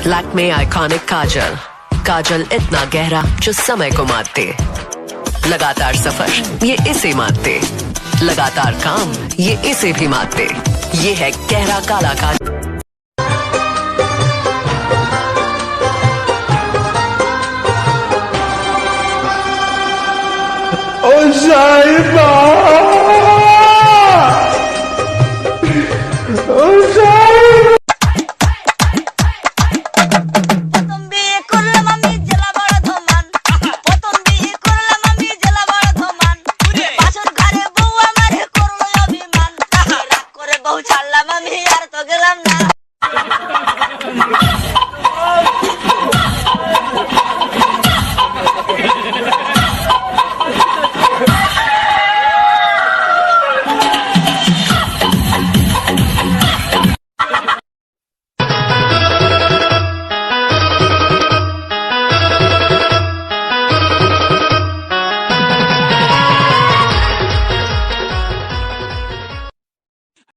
Lakme iconic काजल, काजल इतना गहरा जो समय को मारते। लगातार सफर ये इसे मारते, लगातार काम ये इसे भी मारते। ये है गहरा काला काजल। ओ साहिबा